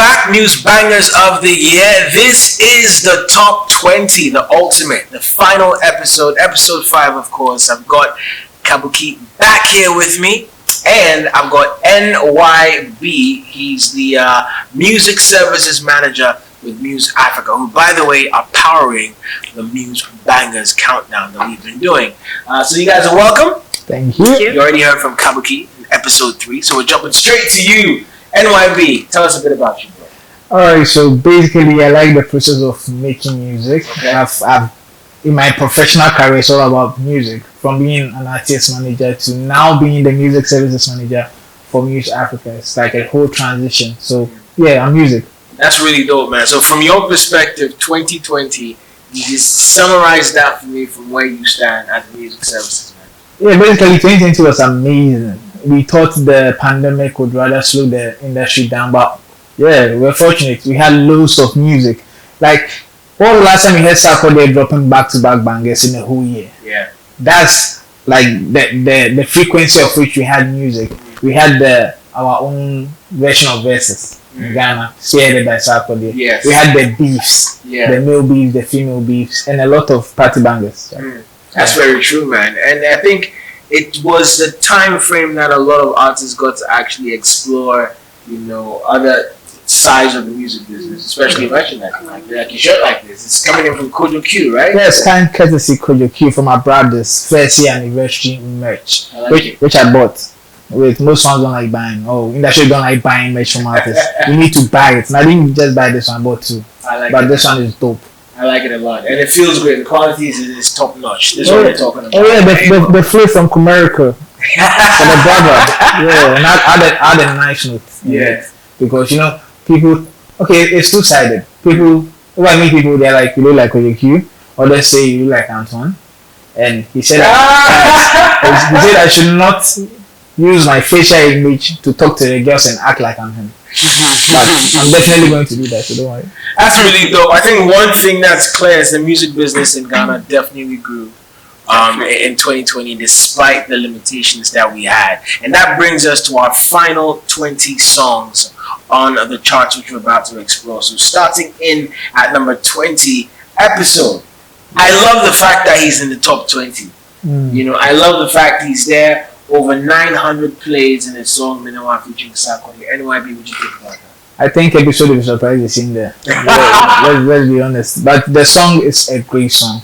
back, Muse Bangers of the Year. This is the top 20, the ultimate, the final episode, episode 5, of course. I've got Kabuki back here with me, and I've got NYB. He's the music services manager with Muse Africa, who, by the way, are powering the Muse Bangers countdown that we've been doing. So you guys are welcome. Thank you. You already heard from Kabuki in episode 3, so we're jumping straight to you. NYB, tell us a bit about you, bro. Alright, so basically I like the process of making music. Okay. I've in my professional career, it's all about music. From being an artist manager to now being the music services manager for Muse Africa. It's like a whole transition. So yeah, I'm music. That's really dope, man. So from your perspective, 2020, you just summarize that for me from where you stand as a music services manager. Yeah, basically 2020 was amazing. We thought the pandemic would rather slow the industry down, but yeah, we're fortunate. We had loads of music. Like, when the last time we heard Sarkodie dropping back-to-back bangers in a whole year? Yeah. That's like the frequency of which we had music. We had our own version of verses in Ghana, spearheaded by Sarkodie. Yes. We had the beefs, Yeah. the male beefs, the female beefs, and a lot of party bangers. That's very true, man. And I think it was the time frame that a lot of artists got to actually explore, you know, other sides of the music business, especially merchandising, like a shirt like this. It's coming in from Kojo Q, right? Yes, kind courtesy Kojo Q from my brother's first year anniversary merch, I like which I bought. Wait, most ones don't like buying. Oh, industry don't like buying merch from artists. You need to buy it. And I didn't just buy this one, I bought two. I like but it. this one is dope. I like it a lot, and it feels great. The quality is top notch. This is what we're talking about. Oh yeah, the flip from Kumerica for the brother. Yeah, and add a nice note. Yeah. Because you know people. Okay, it's two sided. People. When I meet people, they're like, you look like Kojo Q, or they say you look like Antoine. And he said he said I should not use my facial image to talk to the girls and act like I'm him. But I'm definitely going to do that, so don't worry. That's really dope. I think one thing that's clear is the music business in Ghana definitely grew in 2020 despite the limitations that we had. And that brings us to our final 20 songs on the charts which we're about to explore. So starting in at number 20, Episode. I love the fact that he's in the top 20. You know, I love the fact he's there. Over 900 plays in his song Minawa featuring Sarkodie. NYB, what you think about that? I think Episode of Surprise is in there. let's be honest. But the song is a great song.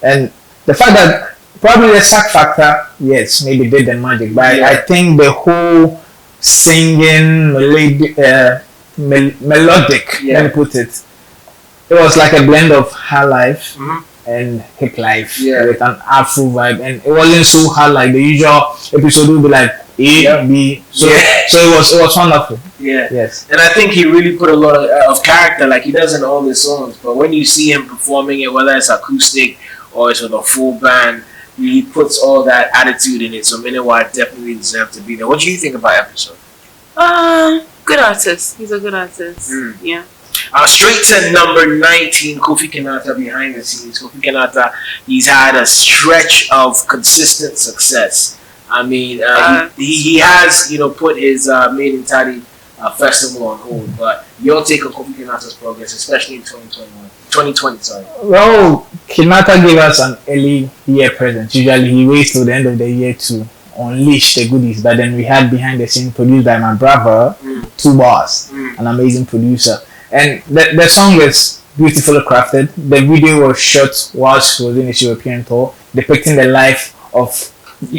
And the fact that probably the sack factor, yes, maybe did the magic. But I think the whole singing, melodic, let me put it, it was like a blend of high life and hip life with an Afro vibe, and it wasn't so hard like the usual episode would be like A, B. So it was wonderful. Yeah. Yes. And I think he really put a lot of character, like he does in all his songs. But when you see him performing it, whether it's acoustic or it's with a full band, he puts all that attitude in it. So Minawa definitely deserves to be there. What do you think about Episode? Good artist. He's a good artist. Yeah. Straight to number 19, KOFI KINAATA behind the scenes. KOFI KINAATA, he's had a stretch of consistent success. I mean, he has, you know, put his Made in Tadi festival on hold. But your take on KOFI KINAATA's progress, especially in 2020, sorry. Well, KINAATA gave us an early year present. Usually he waits till the end of the year to unleash the goodies. But then we had behind the scenes produced by my brother, 2 Bars, an amazing producer. And the song is beautifully crafted. The video was shot whilst he was in his European tour, depicting the life of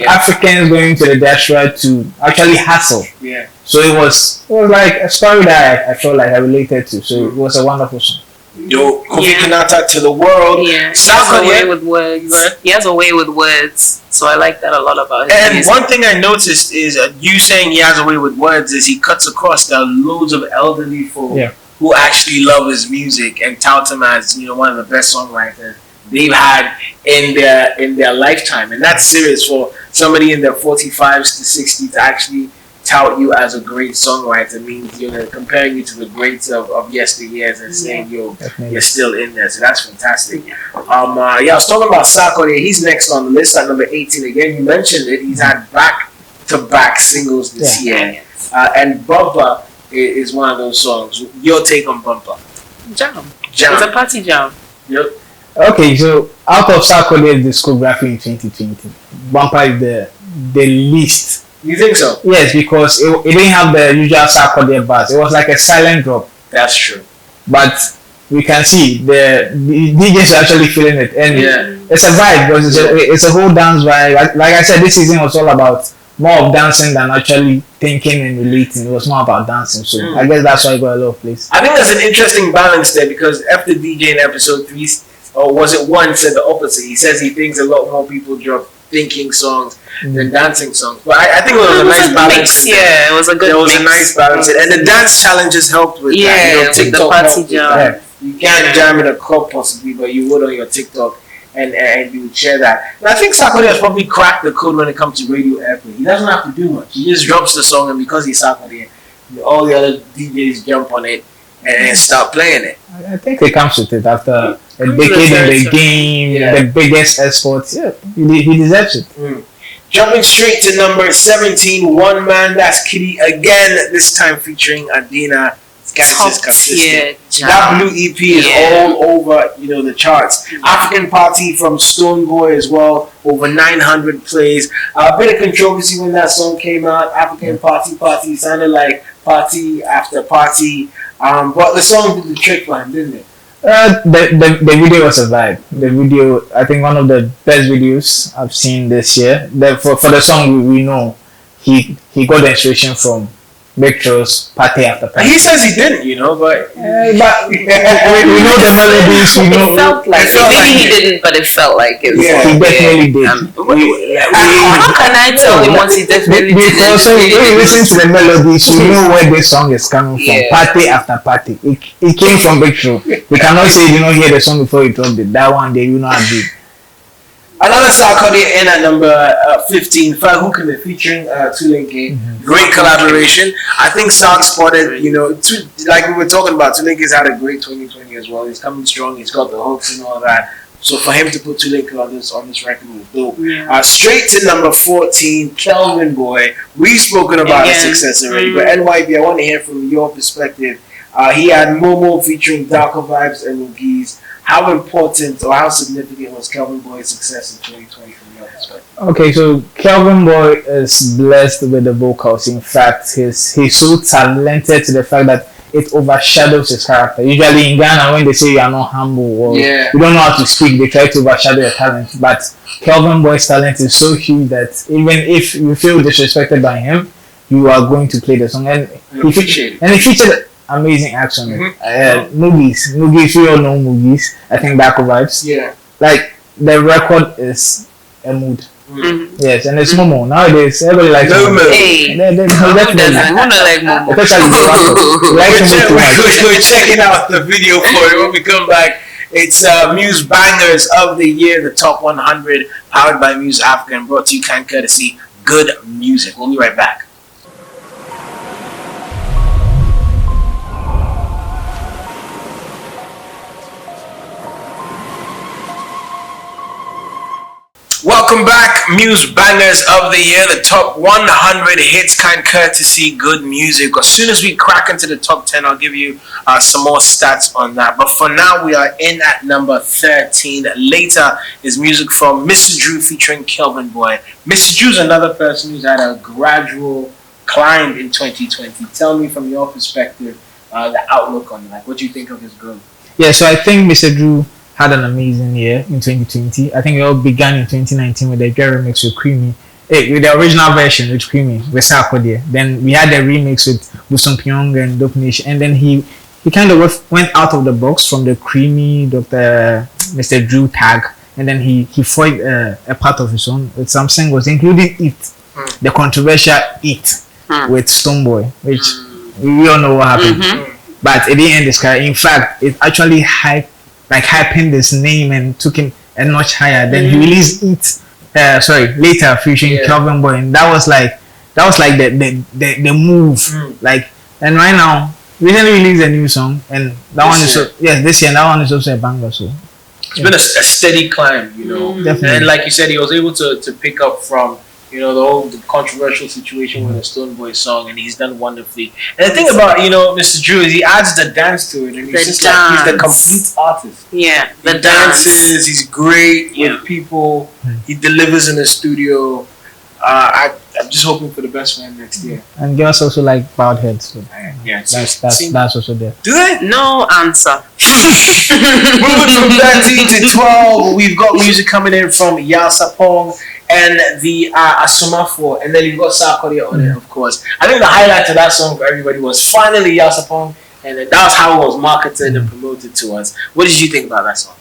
Africans going to the diaspora to actually hustle. Yeah. So it was like a story that I felt like I related to. So it was a wonderful song. Yo, KOFI KINAATA to the world. Yeah. He has a way with words. He has a way with words. So I like that a lot about him. And music. one thing I noticed is you saying he has a way with words is he cuts across. There are loads of elderly folk who actually love his music and tout him as, you know, one of the best songwriters they've had in their lifetime. And that's serious for somebody in their 45s to 60s to actually tout you as a great songwriter. Means, you know, comparing you to the greats of yesteryears and saying you're still in there. So that's fantastic. I was talking about Sarkodie. He's next on the list at number 18. Again, you mentioned it. He's had back-to-back singles this year. And Bubba is one of those songs. Your take on Bumper? Jam. It's a party jam. Yep. Okay, so out of Sarkodie's discography in 2020, Bumper is the least. You think so? Yes, because it didn't have the usual Sarkodie bars. It was like a silent drop. That's true. But we can see the DJs are actually feeling it, and it's a vibe because it's a whole dance vibe. Like I said, this season was all about more of dancing than actually thinking and relating. It was more about dancing, so I guess that's why it got a lot of place. I think there's an interesting balance there because after DJ in episode 3, or was it 1, said the opposite. He says he thinks a lot more people drop thinking songs than dancing songs. But I think it was a nice balance. Yeah, it was a good. There was a nice balance, and the dance challenges helped with that. With the party jam. You can't jam in a club possibly, but you would on your TikTok. And you would share that. And I think Sarkodie has probably cracked the code when it comes to radio airplay. He doesn't have to do much. He just drops the song, and because he's Sarkodie, all the other DJs jump on it and start playing it. I think it comes with it after a decade in the game, the biggest escorts. Yeah, he deserves it. Jumping straight to number 17, one man, that's Kidi again, this time featuring Adina. Consistent. That blue EP is all over, the charts. African Party from Stonebwoy as well, over 900 plays. A bit of controversy when that song came out. African Party sounded like party after party, but the song did the trick for him, didn't it? The video was a vibe. The video, I think, one of the best videos I've seen this year. For the song, we know he got the inspiration from Victor's Party After Party. He says he didn't, but we know the melodies. We know. It felt like maybe he didn't, but it felt like it. Yeah, he definitely did. How can I tell him what he definitely did? Because when you listen to the melodies, you know where this song is coming from. Party After Party. It came from Victor. We cannot say you don't hear the song before you dropped it. That one day, you know how big. Another Sarkodie in at number 15, Fahoukame featuring Tulenke. Great collaboration. I think Sark spotted, like we were talking about, Tulenke's had a great 2020 as well. He's coming strong. He's got the hooks and all that. So for him to put Tulenke on this record was dope. Straight to number 14, Kelvin Boy. We've spoken about his success already, but NYB, I want to hear from your perspective. He had Momo featuring Darker Vibes and Mugiz. How important or how significant was Kelvin Boy's success in 2020 from your perspective? Okay, so Kelvin Boy is blessed with the vocals. In fact, he's so talented to the fact that it overshadows his character. Usually in Ghana, when they say you are not humble or you don't know how to speak, they try to overshadow your talent. But Kelvin Boy's talent is so huge that even if you feel disrespected by him, you are going to play the song. And he featured amazing action. Mugiz, we all know Mugiz. I think Darker Vibes. Yeah. Like the record is a mood. Yes, and it's Momo. Nowadays, everybody likes Momo. Hey, who doesn't? Who don't like Momo? We're checking out the video for it when we come back. It's Muse Bangers of the Year, the top 100, powered by Muse Africa, and brought to you kind courtesy Good Music. We'll be right back. Welcome back, Muse Bangers of the Year, the top 100 hits, kind courtesy Good Music. As soon as we crack into the top 10, I'll give you some more stats on that. But for now, we are in at number 13. Later is music from Mr. Drew featuring Kelvin Boy. Mr. Drew's another person who's had a gradual climb in 2020. Tell me from your perspective, the outlook on that. What do you think of his growth? Yeah, so I think Mr. Drew had an amazing year in 2020. I think it all began in 2019 with the Jerry remix with Creamy. With the original version with Creamy, with Sarkodie. Then we had the remix with Buson Pyong and Dope Nation. And then he kind of went out of the box from the Creamy, Mr. Drew tag. And then he foiled a part of his own with some singles, including It, the controversial It with Stonebwoy, which we all know what happened. But it didn't end his career. In fact, it actually hyping his name and took him a notch higher. Then he released It later featuring Kelvin Boy, and that was like the move. And right now recently released a new song, and that one is this year, and that one is also a banger. So it's been a steady climb, Definitely. And like you said, he was able to pick up from You know, the controversial situation with the Stonebwoy song, and he's done wonderfully. And the thing about, Mr. Drew is he adds the dance to it, and he's just like, he's the complete artist. Yeah, he dances, he's great with people, he delivers in the studio. I'm just hoping for the best for him next year. And girls also like bowed heads. So yeah, that's also there. Do they? No answer. Moving from 13 to 12, we've got music coming in from Yasapong and the Asomafo, and then you've got Sarkodie on it, of course. I think the highlight of that song for everybody was finally Yasapong, and that was how it was marketed and promoted to us. What did you think about that song?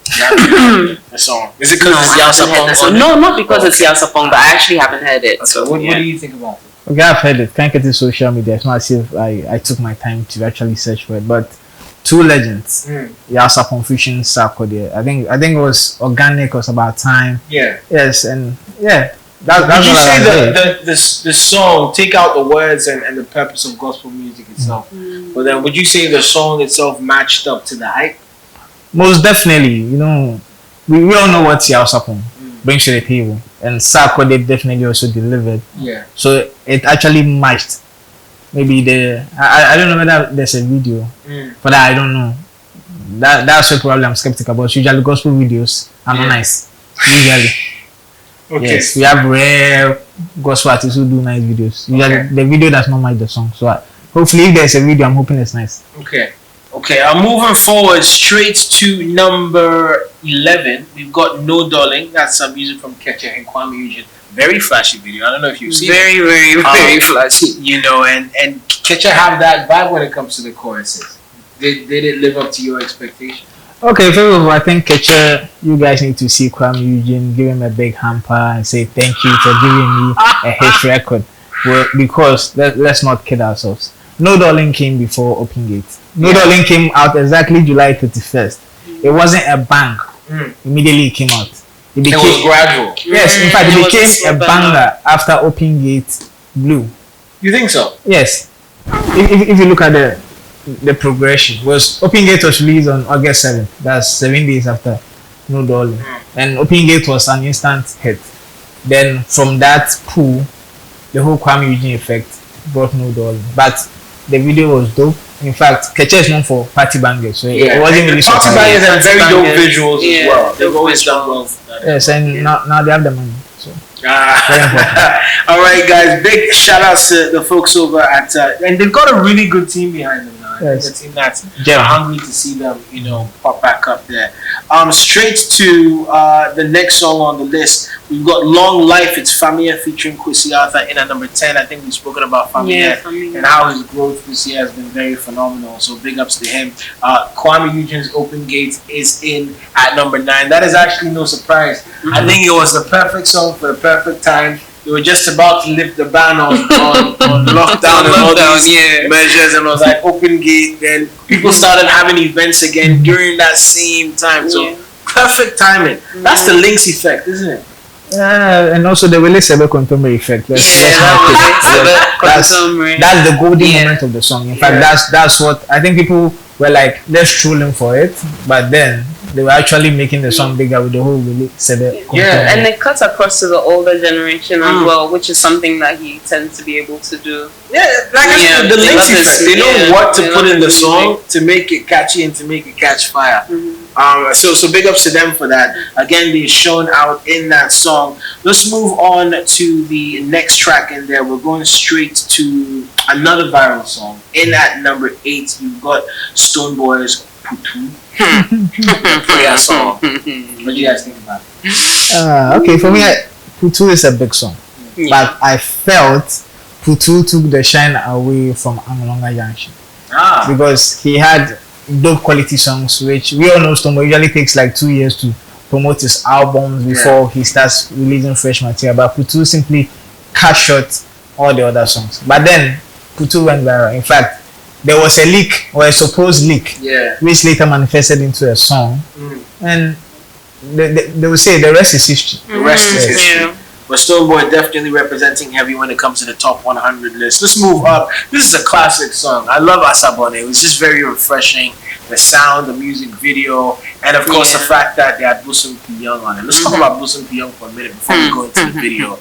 The song. Is it because it's Yasapong? No, not because it's Yasapong, but I actually haven't heard it. So what do you think about it? Okay, I've heard it. Can't get it social media. It's not as if I took my time to actually search for it. But two legends, Yasapong featuring Sarkodie. I think it was organic. It was about time. Yeah. Yes, and yeah. That's would you say the song, take out the words and the purpose of gospel music itself, but then would you say the song itself matched up to the hype? Most definitely, we all know what Yasapong brings to the table, and Sarkodie definitely also delivered. Yeah. So it actually matched. Maybe I don't know whether there's a video, but I don't know. That's what probably I'm skeptical about. Usually gospel videos are not nice. Usually. Okay. Yes, we have rare gospel artists who do nice videos. Usually the video does not match the song. So hopefully if there's a video, I'm hoping it's nice. Okay, I'm moving forward straight to number 11. We've got No Darling. That's some music from Ketcha and Kuami Eugene. Very flashy video. I don't know if you've seen it. Very flashy. And Ketcha have that vibe when it comes to the choruses. Did it live up to your expectations? Okay, first of all, I think Ketcha, you guys need to see Kuami Eugene, give him a big hamper and say thank you for giving me a hit record. Well, because let's not kid ourselves. No Darling came before Open Gate. No Darling came out exactly July 31st. It wasn't a bang. Immediately it came out. It was gradual. Yes, in fact, it became a banger after Open Gate blew. You think so? Yes. If you look at the progression, was Open Gate was released on August 7th. That's 7 days after No Darling. And Open Gate was an instant hit. Then from that pool, the whole Kuami Eugene effect brought No Darling. But the video was dope. In fact, Ketcha is known for party bangers, so it wasn't really surprising. Party bangers and very dope visuals as well. They've always done well. Yes, and now they have the money. So. All right, guys. Big shout outs to the folks over at, and they've got a really good team behind them now. Yes. A team that's hungry to see them, pop back up there. Straight to the next song on the list, we've got Long Life. It's Famia featuring KINAATA in at number 10. I think we've spoken about Famia and how his growth this year has been very phenomenal. So big ups to him. Kuami Eugene's Open Gate is in at number 9. That is actually no surprise. I think it was the perfect song for the perfect time. They were just about to lift the ban on lockdown and all these measures, and it was like Open Gate. Then people started having events again during that same time. So perfect timing. That's the Lynx effect, isn't it? And also the Wale Sebe Contemporary effect. That's the golden moment of the song. In fact, that's what I think people were like, let's trolling for it, but then they were actually making the song bigger with the whole Wale Sebe. And it cuts across to the older generation as well, which is something that he tends to be able to do. The Lynx effect. They know what to put in the song to make it catchy and to make it catch fire. So big ups to them for that. Again, they're shown out in that song. Let's move on to the next track in there. We're going straight to another viral song. In at number 8, you've got Stonebwoy's Putu. Prayer song. What do you guys think about it? Okay, for me, Putu is a big song. But I felt Putu took the shine away from Amlonga Junction. Because he had dope quality songs, which we all know Stonebwoy usually takes like 2 years to promote his albums before he starts releasing fresh material. But Putu simply cut short all the other songs. But then Putu went viral. In fact, there was a leak or a supposed leak, which later manifested into a song, and they will say the rest is history. The rest is history. But Stonebwoy definitely representing heavy when it comes to the top 100 list. Let's move up. This is a classic song. I love Asabone. It was just very refreshing. the sound, the music video, and of course the fact that they had Busum P. Young on it. Let's talk about Busum P. Young for a minute before we go into the video.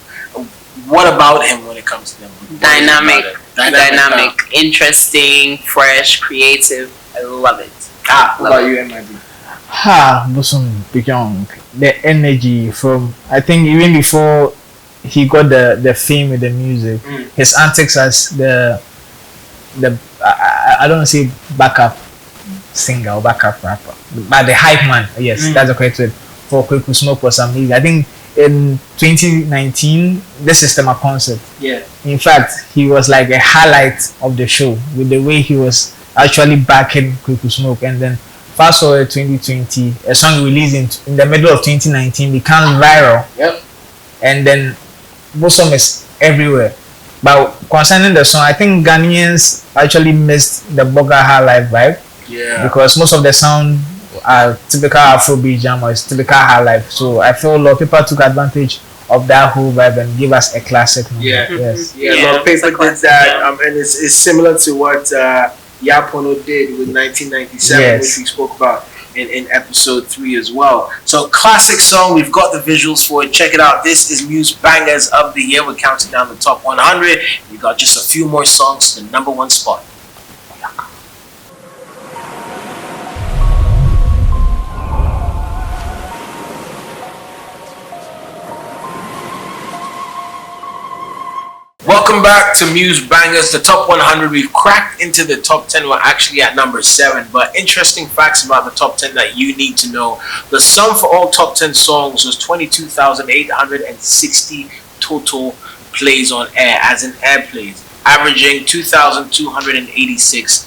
What about him when it comes to them? Dynamic, interesting, fresh, creative. I love it. What about you, MIB? Busum P. Young. The energy from, I think even before he got the fame with the music, his antics as the I don't say backup singer or backup rapper, but the hype man. Yes, that's the correct word for Kweku Smoke was amazing. I think in 2019, this is my concept. Yeah. In fact, he was like a highlight of the show with the way he was actually backing Kweku Smoke. And then fast forward 2020, a song released in the middle of 2019 became viral. Yep. And then Busum is everywhere. But concerning the song, I think Ghanaians actually missed the Boga High Life vibe. Yeah. Because most of the sound are typical Afrobeat jam or it's typical High Life. So I feel a lot of people took advantage of that whole vibe and give us a classic number. Yeah. Yes. Yeah. A lot of people did that. And it's similar to what Yapono did with 1997, which we spoke about in episode 3 as well. So classic song, we've got the visuals for it. Check it out. This is Muse Bangers of the Year. We're counting down the top 100. We got just a few more songs to the number 1 spot. Welcome back to Muse Bangers, the top 100. We've cracked into the top 10. We're actually at number 7. But interesting facts about the top 10 that you need to know. The sum for all top 10 songs was 22,860 total plays on air, as in air plays, averaging 2,286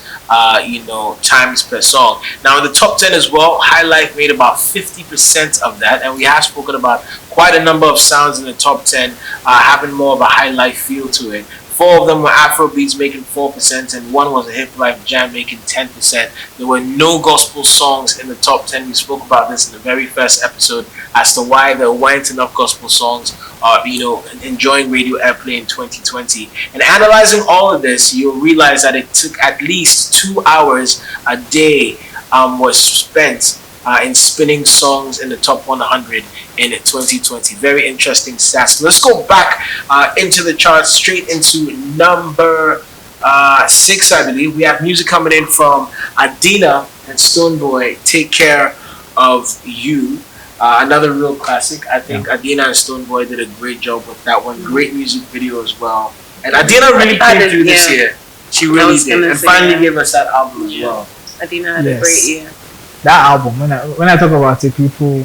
times per song. Now in the top 10 as well, High Life made about 50% of that, and we have spoken about quite a number of sounds in the top 10 having more of a High Life feel to it. 4 of them were Afro beats making 4%, and 1 was a hip life jam making 10%. There were no gospel songs in the top 10. We spoke about this in the very first episode as to why there weren't enough gospel songs enjoying radio airplay in 2020. And analyzing all of this, you'll realize that it took at least 2 hours a day was spent in spinning songs in the top 100 in 2020. Very interesting stats. Let's go back into the charts, straight into number 6, I believe. We have music coming in from Adina and Stonebwoy, Take Care of You. Another real classic. I think Adina and Stonebwoy did a great job with that one. Great music video as well. And Adina really came through this year. She really did. And finally gave us that album as well. Adina had a great year. That album, when I talk about it, people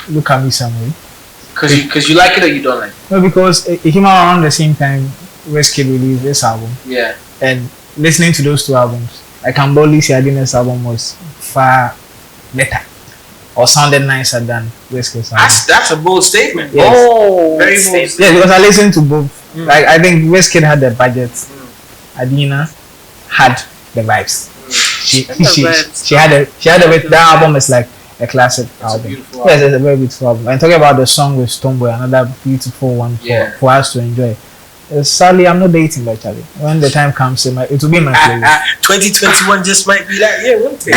look at me some way. Because you like it or you don't like it? No, because it came out around the same time Wizkid released this album. Yeah. And listening to those 2 albums, I can boldly say Adina's album was far better or sounded nicer than Wizkid's album. That's a bold statement. Yes. Oh, very bold statement. Yeah, because I listened to both. Like I think Wizkid had the budget. Adina had the vibes. She had a that album is like a classic album. Yes, it's a very beautiful album. And talking about the song with Stonebwoy, another beautiful one for us to enjoy. Sadly, I'm not dating actually. When the time comes, it will be my playlist. 2021 just might be that year, won't it?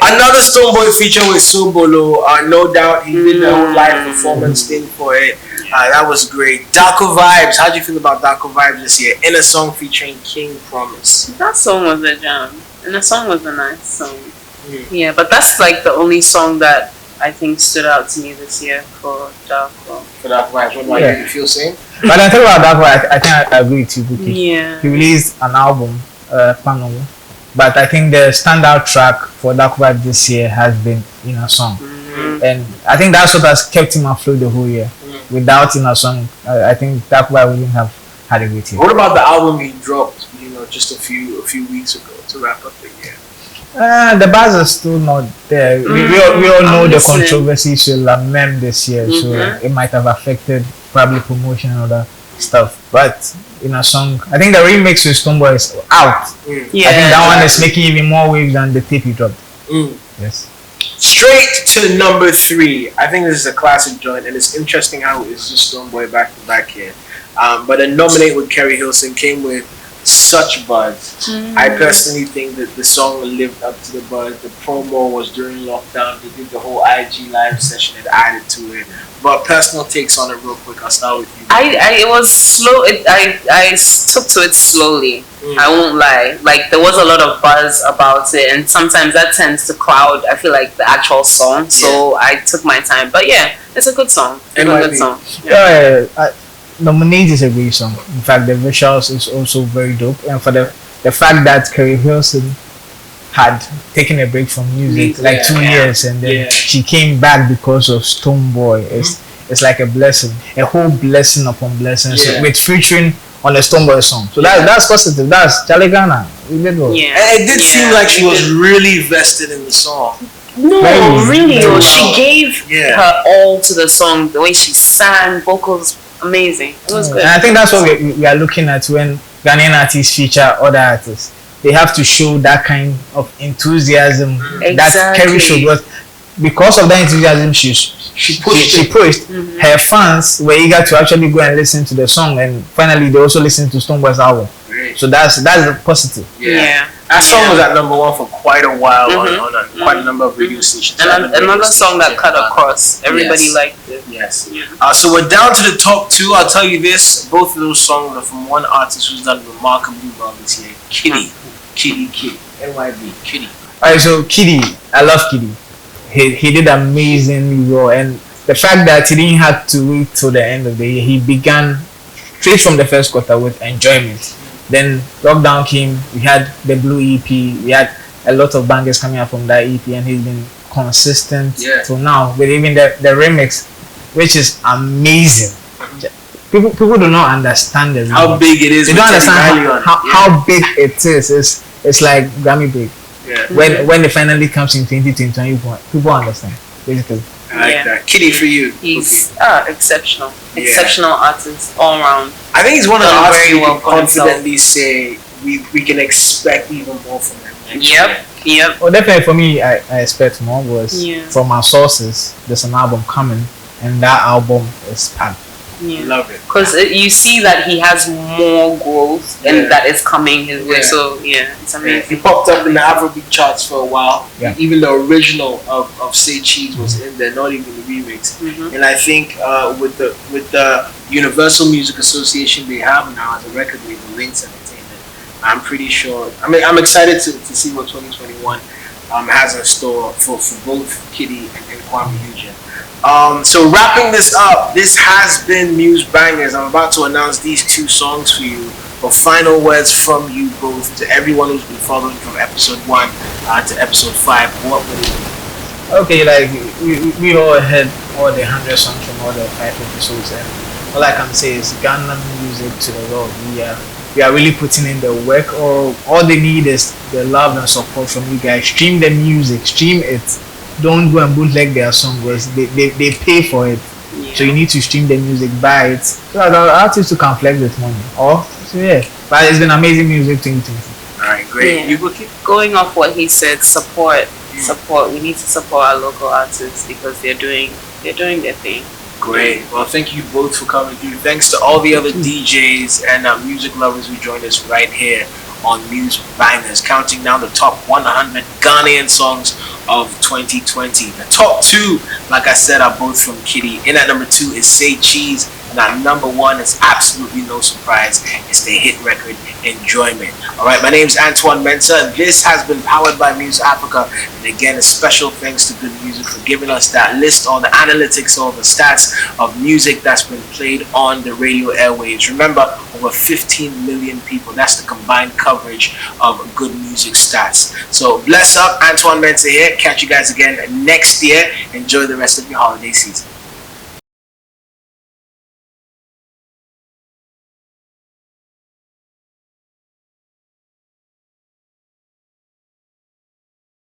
Another Stonebwoy feature with Sobolo. No doubt he did the whole live performance thing for it. That was great. Darko Vibes. How do you feel about Darko Vibes this year? In a song featuring King Promise. That song was a jam. And the song was a nice song. Yeah, but that's like the only song that I think stood out to me this year for Darko. For Darko Vibes. What about you? You feel the same? But I think about Darko, I think I agree with you, Buki. Yeah. He released an album, Pango. But I think the standout track for Darko Vibes this year has been In a Song. And I think that's what has kept him afloat the whole year. Without In a Song, I think Darko Vibes wouldn't have had a great year. What about the album he dropped, just a few weeks ago to wrap up the year? The bars are still not there. We all know the controversies will mem this year, so it might have affected probably promotion and other stuff. But In a Song, I think the remix with Stonebwoy is out. Yeah, I think that one is making even more waves than the tape he dropped. Yes. Straight to number 3. I think this is a classic joint, and it's interesting how it's just Stonebwoy back to back here. But a nominate with Kerry Hilson came with such buzz. I personally think that the song lived up to the buzz. The promo was during lockdown. They did the whole IG live session and added to it. But personal takes on it real quick. I'll start with you. It was slow. I took to it slowly. I won't lie. Like there was a lot of buzz about it, and sometimes that tends to cloud, I feel like, the actual song. So I took my time. But yeah, it's a good song. It's a good song. Lemonade is a great song. In fact, the visuals is also very dope, and for the fact that Carrie Hilson had taken a break from music like 2 years, and then she came back because of Stonebwoy. It's like a blessing, a whole blessing upon blessings with featuring on a Stonebwoy song. So that's positive. That's Charlie Ghana. We did well. Yeah. And it did seem like she was really vested in the song. No, really. She gave her all to the song. The way she sang, vocals. Amazing. It was good. And I think that's what we are looking at when Ghanaian artists feature other artists. They have to show that kind of enthusiasm that Kerry showed. But because of that enthusiasm, she pushed. Her fans were eager to actually go and listen to the song, and finally they also listened to Stonebwoy's album. So that's the positive. Yeah. That song was at #1 for quite a while on quite a number of radio stations. And another song that cut across. Everybody liked it. Yes. So we're down to the top 2. I'll tell you this: both of those songs are from one artist who's done remarkably well this year. Kidi. NYB. Kidi. Alright, so Kidi, I love Kidi. He did amazingly well, and the fact that he didn't have to wait till the end of the year, he began straight from the first quarter with Enjoyment. Then lockdown came, we had the Blue EP, we had a lot of bangers coming out from that EP, and he's been consistent till now with even the remix, which is amazing. People do not understand the remix. How big it is. They don't understand how big it is. It's like Grammy big. When it finally comes in 2021, people understand, basically. I like that. Kidi, for you. He's exceptional. Exceptional artist all around. I think he's one of the artists we can confidently say we can expect even more from him. Yep. Well, definitely for me, I expect more was from our sources. There's an album coming, and that album is packed. Love it. Because you see that he has more growth and that is coming his way. So it's amazing. He popped up in the Afrobeat charts for a while. Even the original of Say Cheese was in there, not even the remix. And I think with the Universal Music Association they have now as a record label, Lynx Entertainment, I'm pretty sure. I mean, I'm excited to see what 2021 has in store for both Kidi and Kuami Eugene. So wrapping this up, this has been Muse Bangers. I'm about to announce these 2 songs for you. But final words from you both to everyone who's been following from episode 1 to episode 5. What would it be? Okay, like we all had all the 100 songs from all the 5 episodes, and all I can say is Ghana music to the world. We are really putting in the work. All they need is the love and support from you guys. Stream the music, stream it. Don't go and bootleg their song, because they pay for it. So you need to stream the music, buy it, so that our artists can flex with money. But it's been amazing music 2020. Alright, great. You go keep going off what he said. Support. We need to support our local artists because they're doing their thing. Great. Well, thank you both for coming through. Thanks to all the other DJs and music lovers who joined us right here on Muse Bangers, counting down the top 100 Ghanaian songs of 2020. The top 2, like I said, are both from Kidi. In at #2 is Say Cheese, and at #1 is absolutely no surprise. It's the hit record Enjoyment. Alright, my name is Antoine Mensah. This has been powered by Muse Africa. And again, a special thanks to Good Music for giving us that list, all the analytics, all the stats of music that's been played on the radio airwaves. Remember, over 15 million people. That's the combined coverage of Good Music stats. So bless up, Antoine Mensah here. Catch you guys again next year. Enjoy the rest of your holiday season.